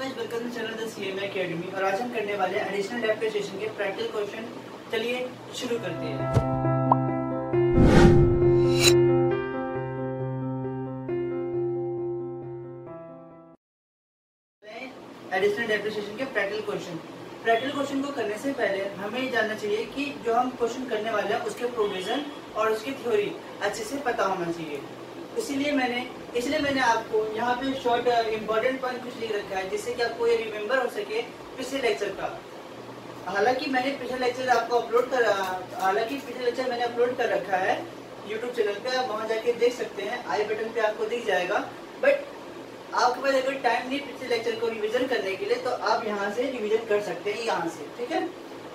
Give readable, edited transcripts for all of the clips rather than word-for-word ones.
Guys, welcome to channel the CMA academy. और आज हम करने वाले हैं एडिशनल डेप्रिसिएशन के प्रैक्टिकल क्वेश्चन। चलिए शुरू करते हैं। एडिशनल डेप्रिसिएशन के प्रैक्टिकल क्वेश्चन को करने से पहले हमें ये जानना चाहिए कि जो हम क्वेश्चन करने वाले हैं उसके प्रोविजन और उसकी थ्योरी अच्छे से पता होना चाहिए। इसलिए मैंने आपको यहाँ पे शॉर्ट इंपॉर्टेंट पॉइंट कुछ लिख रखा है जिससे कि आपको ये रिमेम्बर हो सके पिछले लेक्चर का। हालांकि मैंने पिछले लेक्चर मैंने अपलोड कर रखा है यूट्यूब चैनल पे, आप वहाँ जाके देख सकते हैं, आई बटन पे आपको दिख जाएगा। बट आपके पास अगर टाइम नहीं पिछले लेक्चर को रिविजन करने के लिए तो आप यहाँ से रिविजन कर सकते हैं, यहाँ से, ठीक है।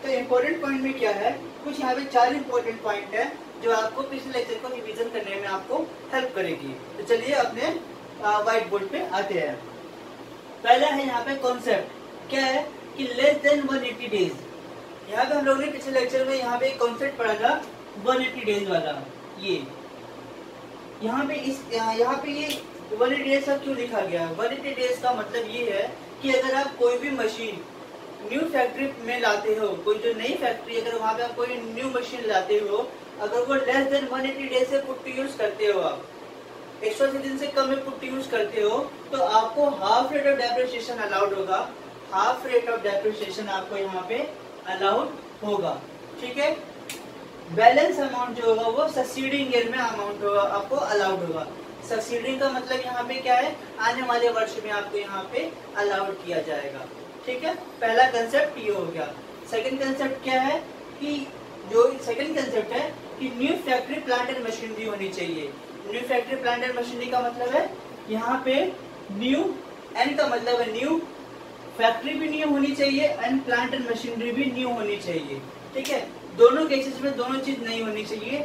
तो इम्पोर्टेंट पॉइंट में क्या है, कुछ यहाँ पे 4 इम्पोर्टेंट पॉइंट है जो आपको पिछले लेक्चर को रिवीजन करने में आपको हेल्प करेगी। तो चलिए अपने व्हाइट बोर्ड पे आते हैं। पहला है यहाँ पे कॉन्सेप्ट, क्या है कि लेस देन 180 डेज। यहाँ पे हम लोगों ने पिछले लेक्चर में यहाँ पे कॉन्सेप्ट पढ़ा था 180 डेज वाला। ये यहाँ पे ये 180 डेज का क्यों लिखा गया। 180 डेज का मतलब ये है कि अगर आप कोई भी मशीन न्यू फैक्ट्री में लाते हो, कोई जो नई फैक्ट्री, अगर वहाँ पे आप कोई न्यू मशीन लाते हो, अगर वो लेस देन 180 डेज से पुट टू यूज करते हो, आप 180 दिन से कम में पुट टू यूज करते हो, तो आपको half rate of depreciation allowed होगा। हाफ रेट ऑफ डेप्रिसिएशन आपको यहाँ पे अलाउड होगा, ठीक है। बैलेंस अमाउंट जो होगा वो सक्सीडिंग ईयर में अमाउंट होगा, आपको अलाउड होगा। सक्सीडिंग का मतलब यहाँ पे क्या है, आने वाले वर्ष में आपको यहाँ पे अलाउड किया जाएगा, ठीक है। पहला कंसेप्ट ये हो गया। सेकंड कंसेप्ट क्या है कि new factory plant and machinery होनी चाहिए। New factory plant and machinery का मतलब है यहाँ पे न्यू, एन का मतलब है न्यू, फैक्ट्री भी न्यू होनी चाहिए एंड प्लांट एंड मशीनरी भी न्यू होनी चाहिए, ठीक है। दोनों केसेस में दोनों चीज नहीं होनी चाहिए,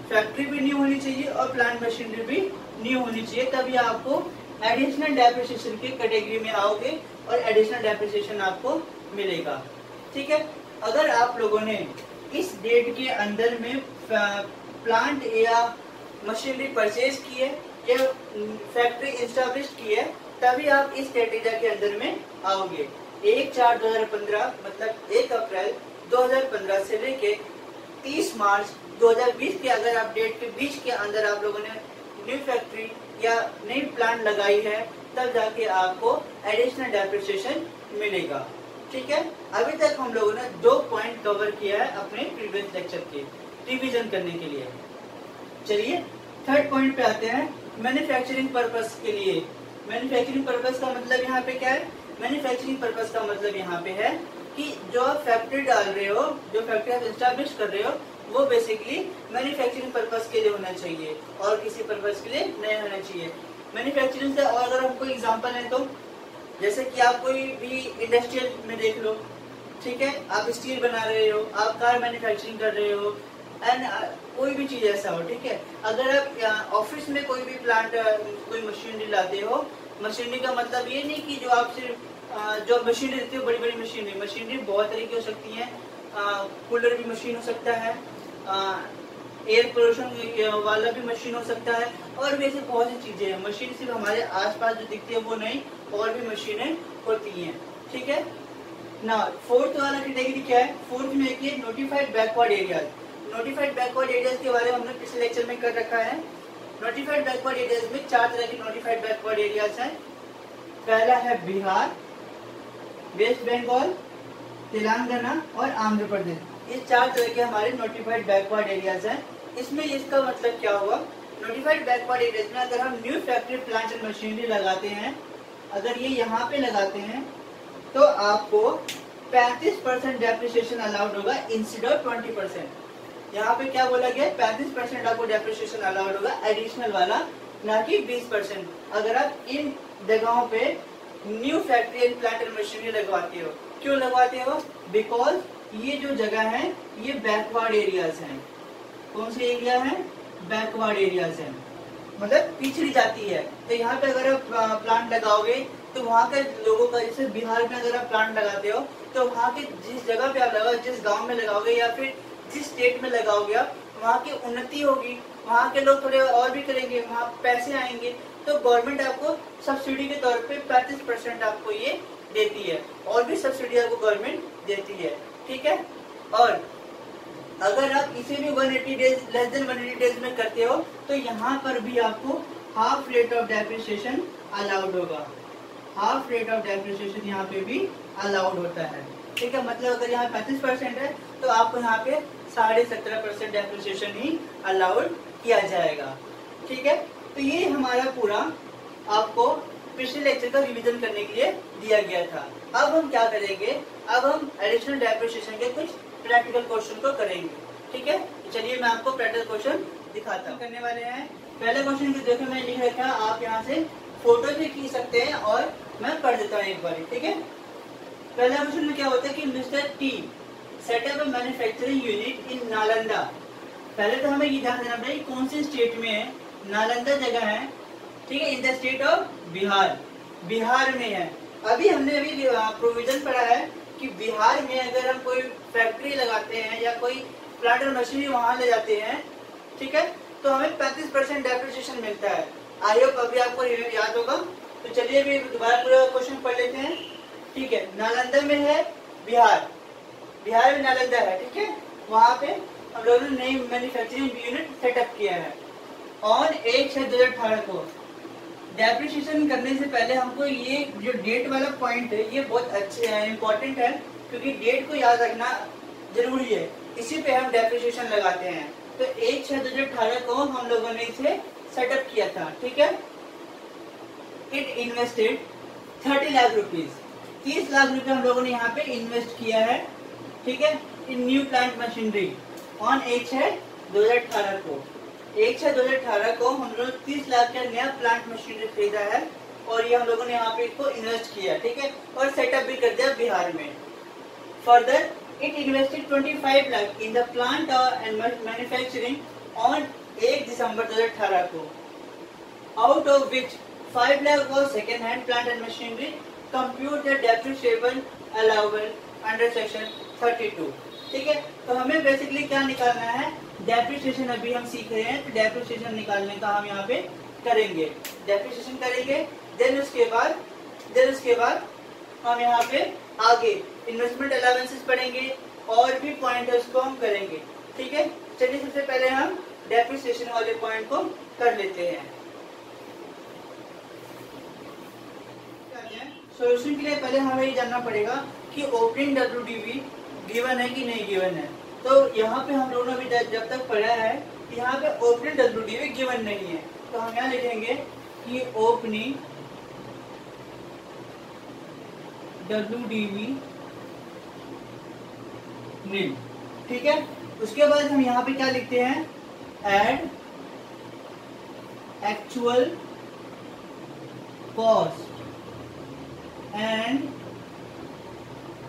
फैक्ट्री भी न्यू होनी चाहिए और प्लांट मशीनरी भी न्यू होनी चाहिए, तभी आपको एडिशनल डेप्रिसिएशन की कैटेगरी में आओगे और एडिशनल डेप्रिसिएशन आपको मिलेगा, ठीक है। अगर आप लोगों ने इस डेट के अंदर में प्लांट या मशीनरी परचेज की है या फैक्ट्री इस्टेब्लिश की है, तभी आप इस क्राइटेरिया के अंदर में आओगे। 1/4/2015 मतलब 1 अप्रैल 2015 से लेके 30 मार्च 2020 के अगर आप डेट के बीच के अंदर आप लोगों ने न्यू फैक्ट्री या नई प्लांट लगाई है, तब जाके आपको एडिशनल डेप्रिसिएशन मिलेगा, ठीक है। अभी तक हम लोगों ने 2 पॉइंट कवर किया है अपने प्रीवियस लेक्चर के रिवीजन करने के लिए। चलिए थर्ड पॉइंट पे आते हैं, मैन्युफैक्चरिंग पर्पस के लिए। मैन्युफैक्चरिंग पर्पस का मतलब यहाँ पे क्या है, मैन्युफैक्चरिंग पर्पस का मतलब यहाँ पे है कि जो आप फैक्ट्री डाल रहे हो, जो फैक्ट्री आप एस्टैब्लिश कर रहे हो, वो बेसिकली मैन्युफैक्चरिंग पर्पस के लिए होना चाहिए और किसी पर्पस के लिए नहीं होना चाहिए। मैन्युफैक्चरिंग से और अगर हमको एग्जाम्पल है तो जैसे कि आप कोई भी इंडस्ट्रियल में देख लो, ठीक है, आप स्टील बना रहे हो, आप कार मैन्युफैक्चरिंग कर रहे हो एंड कोई भी चीज ऐसा हो, ठीक है। अगर आप ऑफिस में कोई भी प्लांट, कोई मशीनरी लाते हो, मशीनरी का मतलब ये नहीं कि जो आप सिर्फ जो मशीनरी देते हो, बड़ी बड़ी मशीनरी बहुत तरह की हो सकती है। कूलर भी मशीन हो सकता है, एयर पोल्यूशन वाला भी मशीन हो सकता है, और भी ऐसी बहुत सी चीजें हैं। मशीन सिर्फ हमारे आसपास जो दिखती है वो नहीं, और भी मशीनें होती हैं, ठीक है ना। फोर्थ वाला कैटेगरी क्या है, फोर्थ में एक notified backward areas. Notified backward areas के बारे में हमने पिछले लेक्चर में कर रखा है। नोटिफाइड बैकवर्ड एरियाज में 4 तरह के नोटिफाइड बैकवर्ड एरियाज हैं। पहला है बिहार, वेस्ट बंगाल, तेलंगाना और आंध्र प्रदेश। ये 4 तरह के हमारे नोटिफाइड बैकवर्ड एरियाज हैं। इसमें इसका मतलब क्या हुआ, नोटिफाइड बैकवर्ड एरियाज में अगर हम new factory plant and machinery लगाते हैं, अगर ये यहाँ पे लगाते हैं, तो आपको 35% डेप्रिसिएशन अलाउड होगा इंस्टेड ऑफ 20%। यहाँ पे क्या बोला गया, 35% आपको डेप्रिसिएशन अलाउड होगा एडिशनल वाला, ना कि 20%, अगर आप इन जगहों पे new factory and plant and machinery लगवाते हो। क्यों लगवाते हो, बिकॉज ये जो जगह है ये बैकवर्ड एरियाज हैं। कौन से एरिया है, बैकवर्ड एरियाज हैं, मतलब पिछड़ी जाती है। तो यहाँ पे अगर आप प्लांट लगाओगे तो वहाँ के लोगों का, जैसे बिहार में अगर आप प्लांट लगाते हो तो वहाँ के जिस जगह पे आप लगाओ, जिस गांव में लगाओगे या फिर जिस स्टेट में लगाओगे आप, वहाँ की उन्नति होगी, वहाँ के लोग थोड़े और भी करेंगे, वहाँ पैसे आएंगे, तो गवर्नमेंट आपको सब्सिडी के तौर पे 35% आपको ये देती है, और भी सब्सिडी आपको गवर्नमेंट देती है, ठीक है। और अगर आप इसे भी 180 डेज लेस देन 180 डेज में करते हो तो यहाँ पर भी आपको half rate of depreciation allowed होगा, हाफ रेट ऑफ डेप्रिसिएशन यहाँ पे भी अलाउड होता है, ठीक है। मतलब अगर यहाँ 35% है तो आपको यहाँ पे 17.5% डेप्रिसिएशन ही अलाउड किया जाएगा, ठीक है। तो ये हमारा पूरा आपको पिछले लेक्चर का रिवीजन करने के लिए दिया गया था। अब हम क्या करेंगे, अब हम एडिशनल डेप्रिसिएशन के कुछ प्रैक्टिकल क्वेश्चन को करेंगे, ठीक है। चलिए मैं आपको प्रैक्टिकल क्वेश्चन दिखाता हूँ। करने वाले हैं पहले क्वेश्चन को देखो, मैं लिख रखा, आप यहाँ से फोटो भी खींच सकते हैं और मैं पढ़ देता हूँ एक बार, ठीक है। पहला क्वेश्चन में क्या होता है कि mister T setup a manufacturing unit in Nalanda. पहले तो हमें ये ध्यान देना पड़ेगा कौन से स्टेट में है, नालंदा जगह है, ठीक है, in the state of Bihar, Bihar में है। अभी हमने अभी प्रोविजन पढ़ा है कि बिहार में अगर हम कोई फैक्ट्री लगाते हैं या कोई प्लांट और मशीनरी वहां ले जाते हैं, ठीक है, तो हमें 35% डेप्रिसिएशन मिलता है। आई होप अभी आपको याद होगा। तो चलिए अभी दोबारा पूरा क्वेश्चन पढ़ लेते हैं, ठीक है। नालंदा में है बिहार, बिहार में नालंदा है, ठीक है, वहां पे हम लोगों ने नई मैन्युफैक्चरिंग यूनिट सेटअप किया है। ऑन 1/6/2018 को डेप्रिसिएशन करने से पहले हमको ये जो डेट वाला पॉइंट है ये बहुत अच्छे है, इम्पोर्टेंट है, क्योंकि डेट को याद रखना जरूरी है, इसी पे हम डेप्रिसिएशन लगाते हैं। तो 1/6/2018 को हम लोगों ने इसे सेटअप किया था, ठीक है। It invested 30 lakh rupees, 30 lakh रुपए हम लोगों ने यहाँ पे इन्वेस्ट किया है, ठीक है, इन न्यू प्लांट मशीनरी ऑन 1/6/2018 को। 1/6/2018 को हम लोग 30 लाख का नया प्लांट मशीनरी खरीदा है और ये हम लोगों ने यहाँ पे इसको इन्वेस्ट किया, ठीक है, और सेटअप भी कर दिया बिहार में। Further it invested 25 lakh in the plant and manufacturing on 1 दिसंबर 2018 को, out of which 5 lakh was second hand plant and machinery, compute the depreciable allowable under section 32, ठीक है। तो हमें बेसिकली क्या निकालना है, डेप्रिसिएशन अभी हम सीख रहे हैं, तो डेप्रिसिएशन निकालने का हम यहाँ पे करेंगे, डेप्रिसिएशन करेंगे। देन उसके बाद हम यहाँ पे आगे इन्वेस्टमेंट अलाउंसेस पढ़ेंगे और भी पॉइंटर्स को हम करेंगे, ठीक है। चलिए सबसे पहले हम डेप्रिसिएशन वाले पॉइंट को कर लेते हैं। सॉल्यूशन के लिए पहले हमें ये जानना पड़ेगा कि ओपनिंग WDV गिवन है कि नहीं गिवन है। तो यहाँ पे हम लोगों ने अभी जब तक पढ़ा है यहाँ पे ओपनिंग WDV गिवन नहीं है, तो हम यहाँ लिखेंगे कि ओपनिंग WDV नील, ठीक है। उसके बाद हम यहाँ पे क्या लिखते हैं, add actual cost and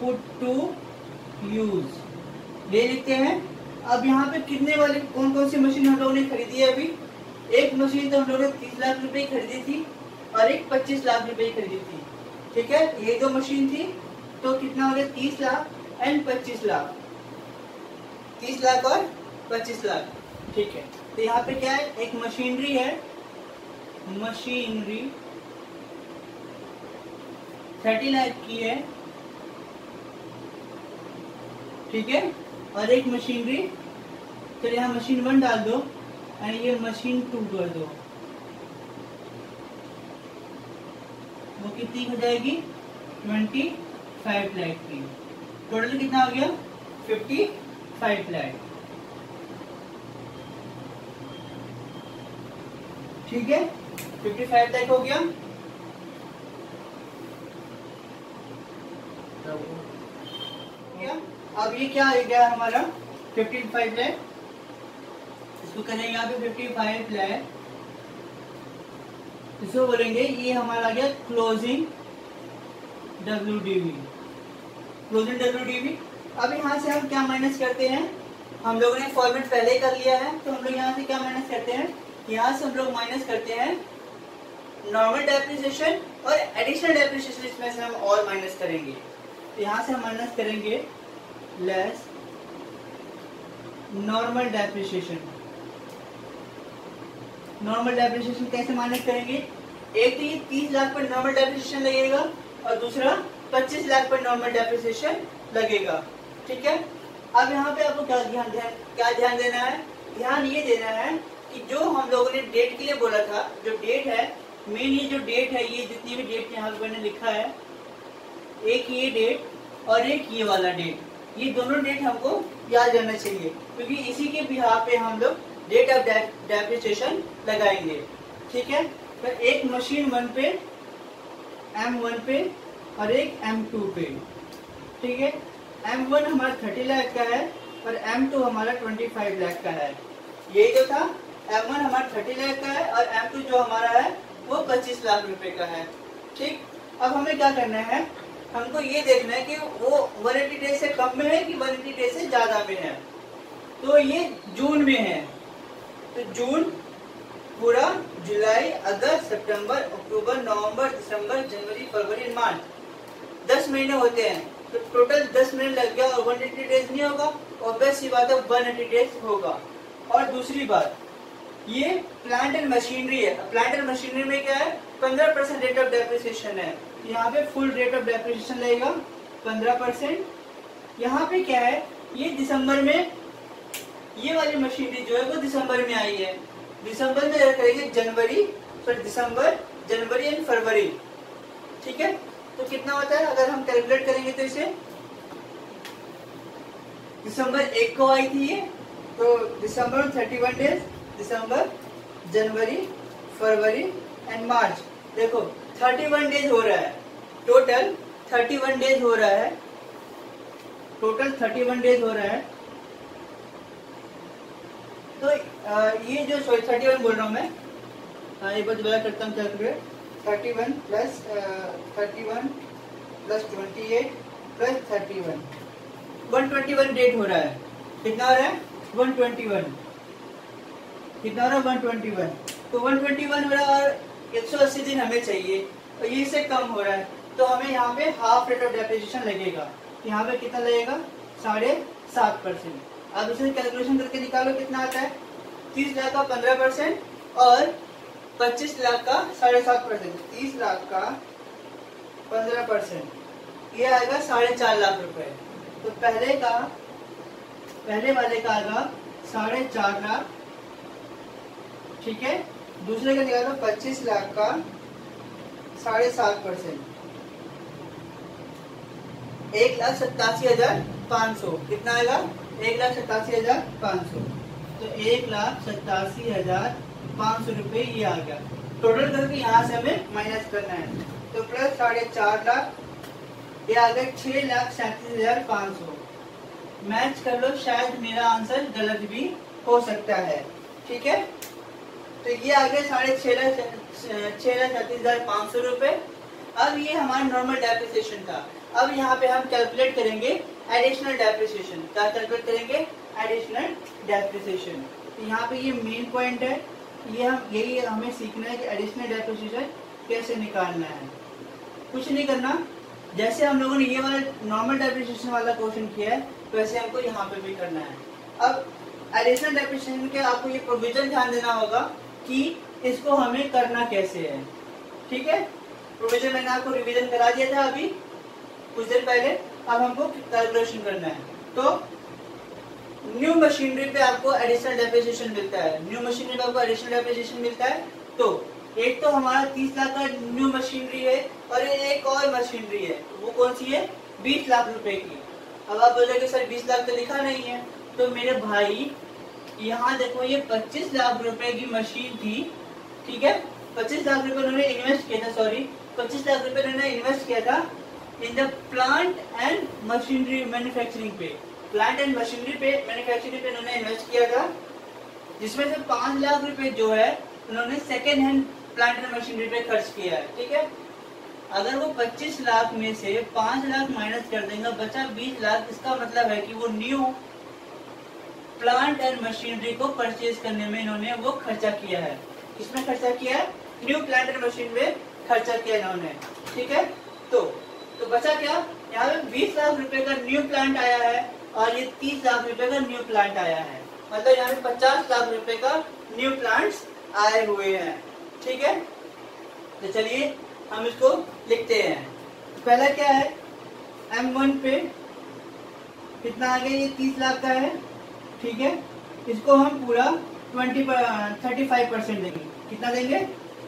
put to use, ये लिखते हैं। अब यहाँ पे कितने वाले कौन कौन सी मशीन हम लोगों ने खरीदी है, अभी एक मशीन तो हम लोगों ने 30 लाख रुपए खरीदी थी और एक 25 लाख रुपए खरीदी थी, ठीक है। ये दो मशीन थी तो कितना हो गया, 30 लाख एंड 25 लाख, 30 लाख और 25 लाख, ठीक है। तो यहाँ पे क्या है, एक मशीनरी है, मशीनरी 30 लाख की है, ठीक है, और एक मशीनरी, चलिए यहाँ मशीन 1 डाल दो और ये मशीन 2 कर दो, वो कितनी हो जाएगी, 25 लाख की। टोटल कितना हो गया, 55 लाख, ठीक है, 55 लाख हो गया। अब ये क्या आ गया हमारा 55 लाख, इसको करेंगे यहाँ पे 55 लाख, इसको बोलेंगे ये हमारा आ गया क्लोजिंग WDV, क्लोजिंग WDV। अब यहाँ से हम क्या माइनस करते हैं, हम लोगों ने फॉर्मेट पहले ही कर लिया है, तो हम लोग यहाँ से क्या माइनस करते हैं, यहाँ से हम लोग माइनस करते हैं नॉर्मल डेप्रिसिएशन और एडिशनल डेप्रिसिएशन, इसमें से हम और माइनस करेंगे। तो यहाँ से हम माइनस करेंगे less normal depreciation. Normal depreciation कैसे माइनस करेंगे, एक तो ये 30 लाख पर नॉर्मल डेप्रिसिएशन लगेगा और दूसरा 25 लाख पर नॉर्मल डेप्रिसिएशन लगेगा। ठीक है, अब यहाँ पे आपको क्या ध्यान देना है? ध्यान ये देना है कि जो हम लोगों ने डेट के लिए बोला था, जो डेट है मेन, ये जो डेट है, ये जितनी भी डेट यहाँ पे मैंने लिखा है, एक ये डेट और एक ये वाला डेट, ये दोनों डेट हमको याद रहना चाहिए, क्योंकि इसी के बिहार पे हम लोग डेट ऑफ डेप्रिसिएशन लगाएंगे। ठीक है, तो एक मशीन 1 पे, M1 पे और एक M2 पे। ठीक है, M1 हमारा 30 लाख का है और M2 हमारा 25 लाख का है। यही जो था, M1 हमारा 30 लाख का है और M2 जो हमारा है वो 25 लाख रुपए का है। ठीक, अब हमें क्या करना है? हमको ये देखना है कि वो 180 डेज से कम में है कि 180 डेज से ज्यादा में है। तो ये जून में है, तो जून पूरा, जुलाई, अगस्त, सितंबर, अक्टूबर, नवंबर, दिसंबर, जनवरी, फरवरी, मार्च, 10 महीने होते हैं। तो टोटल 10 महीने लग गया और 180 डेज नहीं होगा, ऑब्वियस सी बात है 180 डेज होगा। और दूसरी बात, ये प्लांट एंड मशीनरी है। प्लांट एंड मशीनरी में क्या है? 15% रेट ऑफ डेप्रिसिएशन है। यहाँ पे फुल रेट ऑफ डेप्रिसिएशन लगेगा 15%। यहाँ पे क्या है? ये दिसंबर में, ये वाली मशीनरी जो है वो दिसंबर में आई है। दिसंबर में करेंगे जनवरी, फिर दिसंबर, जनवरी एंड फरवरी। ठीक है, तो कितना होता है अगर हम कैलकुलेट करेंगे तो इसे, दिसंबर 1 को आई थी ये, तो दिसंबर 31 days, December, January, February and मार्च। देखो 31 डेज हो रहा है, टोटल 31 डेज हो रहा है, टोटल 31 डेज हो रहा है। तो ये जो 31 बोल रहा हूँ मैं, एक बार दोबारा करता हूँ कैलकुलेट। 31 प्लस 28 प्लस 31, 121 डेट हो रहा है। कितना हो रहा है? 121। कितना हो रहा है? 121। तो 121 हो रहा है और 180 दिन हमें चाहिए, तो ये से कम हो रहा है, तो हमें यहाँ पे हाफ रेट ऑफ डेप्रिसिएशन लगेगा। यहाँ पे कितना लगेगा? 7.5%। अब इसे कैलकुलेशन करके निकालो कितना आता है। 30 लाख का 15% और 25 लाख का 7.5%। 30 लाख का 15%, ये आएगा 4.5 लाख रुपए। तो पहले वाले का आएगा 4.5 लाख। ठीक है, दूसरे का निकालो 25 लाख का 7.5%, 1,87,500। कितना आएगा? 1,87,500। तो 1,87,500 रुपए ये आ गया। टोटल करके यहाँ से हमें माइनस करना है, तो प्लस 4.5 लाख, ये आ गया 6,37,500। मैच कर लो, शायद मेरा आंसर गलत भी हो सकता है। ठीक है, तो ये आ गया 6,37,500 रुपए। अब ये हमारा नॉर्मल डेप्रिसिएशन था। अब यहाँ पे हम कैलकुलेट करेंगे एडिशनल डेप्रिसिएशन। क्या कैलकुलेट करेंगे? Additional depreciation. तो यहाँ पे ये मेन पॉइंट है, यही हमें सीखना है कि एडिशनल डेप्रिसिएशन कैसे निकालना है। कुछ नहीं करना, जैसे हम लोगों ने ये वाला नॉर्मल डेप्रिसिएशन वाला क्वेश्चन किया है, वैसे हमको यहाँ पे भी करना है। अब एडिशनल डेप्रिसिएशन के आपको ये प्रोविजन ध्यान देना होगा कि इसको हमें करना कैसे है। ठीक है, प्रोविजन मैंने आपको रिवीजन करा दिया था अभी कुछ देर पहले। अब हमको कैलकुलेशन करना है। तो न्यू मशीनरी पे आपको एडिशनल डेप्रिसिएशन मिलता है। न्यू मशीनरी पे आपको एडिशनल डेप्रिसिएशन मिलता है। तो एक तो हमारा 30 लाख का न्यू मशीनरी है और एक और मशीनरी है, वो कौन सी है? 20 लाख रुपए की। अब आप बोलोगे सर 20 लाख तो लिखा नहीं है। तो मेरे भाई यहाँ देखो, ये 25 लाख रुपए की मशीन थी। ठीक है, 25 लाख रुपए उन्होंने इन्वेस्ट किया था, 25 लाख रुपए उन्होंने इन्वेस्ट किया था in the plant and machinery manufacturing पे। प्लांट एंड मशीनरी पे, मैन्युफैक्चरिंग पे उन्होंने इन्वेस्ट किया था, जिसमें से 5 लाख रुपए जो है उन्होंने second hand plant and machinery पे खर्च किया है। ठीक है, अगर वो 25 लाख में से 5 लाख माइनस कर देंगे, बचा 20 लाख। इसका मतलब है कि वो न्यू प्लांट एंड मशीनरी को परचेज करने में इन्होंने वो खर्चा किया है। किसमें खर्चा किया है? न्यू प्लांट एंड मशीन में खर्चा किया इन्होंने। ठीक है, तो बचा क्या? यहाँ पे 20 लाख रुपए का न्यू प्लांट आया है और ये 30 लाख रुपए का न्यू प्लांट आया है। मतलब यहाँ पे 50 लाख रुपए का न्यू प्लांट्स आए हुए हैं। ठीक है, तो चलिए हम इसको लिखते हैं। पहला क्या है, M1 पे कितना आ गया, ये 30 लाख का है, ठीक है। इसको हम पूरा 35% देंगे। कितना देंगे,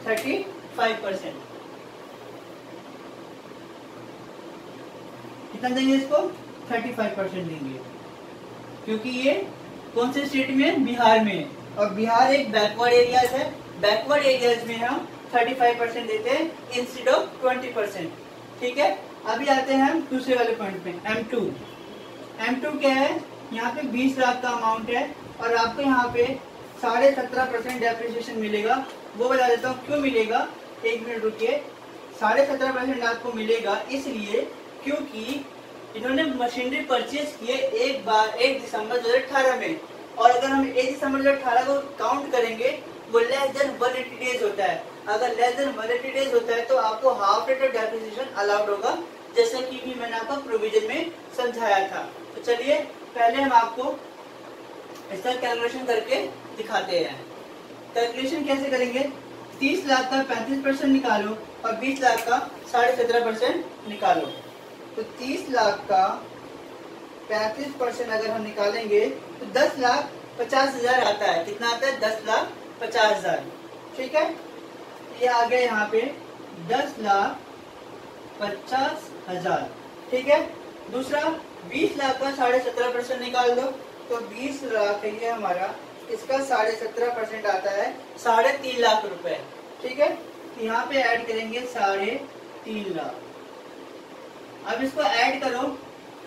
35%। कितना देंगे इसको, 35% देंगे, क्योंकि ये कौन से स्टेट में है, बिहार में है, और बिहार एक बैकवर्ड एरियाज है। बैकवर्ड एरियाज में हम 35% देते हैं इंस्टेड ऑफ 20%, ठीक है। अभी आते हैं हम दूसरे वाले पॉइंट पे, M2 क्या है, यहाँ पे 20 लाख का अमाउंट है, और आपको यहाँ पे 17.5% डेप्रिसिएशन मिलेगा। वो बता देता हूँ क्यों मिलेगा, एक मिनट रुकिए। 17.5% आपको मिलेगा इसलिए क्योंकि इन्होंने मशीनरी परचेज किए 1 दिसंबर 2018 में, और अगर हम 1 दिसंबर 2018 को काउंट करेंगे वो लेस देन 180 डेज होता है। अगर लेस देन 180 डेज होता है तो आपको half rate of depreciation allowed होगा, जैसे कि भी मैंने आपको प्रोविजन में समझाया था। तो चलिए पहले हम आपको इसका कैलकुलेशन करके दिखाते हैं। कैलकुलेशन कैसे करेंगे, 30 लाख का 35% निकालो और 20 लाख का 17.5% निकालो। तो 30 लाख का 35% अगर हम निकालेंगे तो 10,50,000 आता है। कितना आता है, 10,50,000, ठीक है। ये आ गया यहाँ पे 10,50,000, ठीक है। दूसरा 20 लाख का 17.5% निकाल दो, तो 20 लाख ये हमारा, इसका 17.5% आता है 3.5 लाख रुपए, ठीक है। यहाँ पे ऐड करेंगे 3.5 लाख। अब इसको ऐड करो,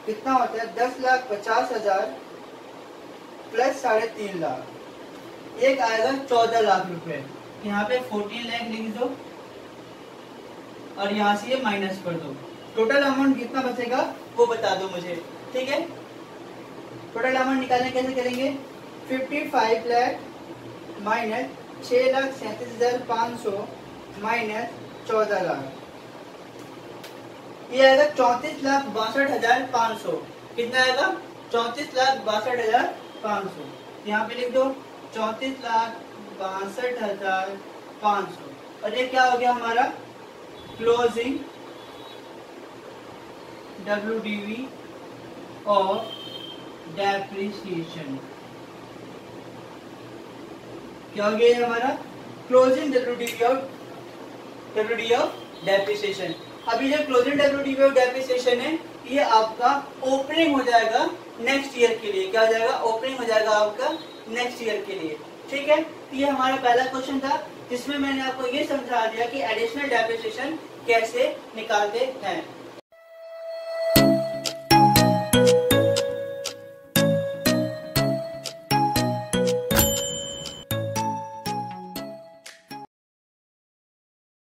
कितना होता है, 10,50,000 प्लस 3.5 लाख, एक आएगा 14 लाख रुपए। यहाँ पे 14 लाख लिख दो और यहाँ से ये माइनस कर दो। टोटल अमाउंट कितना बचेगा वो बता दो मुझे, ठीक है। टोटल अमाउंट निकालने कैसे करेंगे, 55 लाख माइनस 6,37,500 माइनस 14 लाख, ये आएगा 34,62,500। कितना आएगा, 34,62,500। यहाँ पे लिख दो 34,62,500, और ये क्या हो गया हमारा, क्लोजिंग WDV और डेप्रिसिएशन। क्या हो गया हमारा, क्लोजिंग WDV ऑफ डेप्रिसिएशन। अभी जो क्लोजिंग WDV ऑफ डेप्रिसिएशन है ये आपका ओपनिंग हो जाएगा नेक्स्ट ईयर के लिए। क्या हो जाएगा, ओपनिंग हो जाएगा आपका नेक्स्ट ईयर के लिए, ठीक है। तो ये हमारा पहला क्वेश्चन था जिसमें मैंने आपको ये समझा दिया कि एडिशनल डेप्रिसिएशन कैसे निकालते हैं।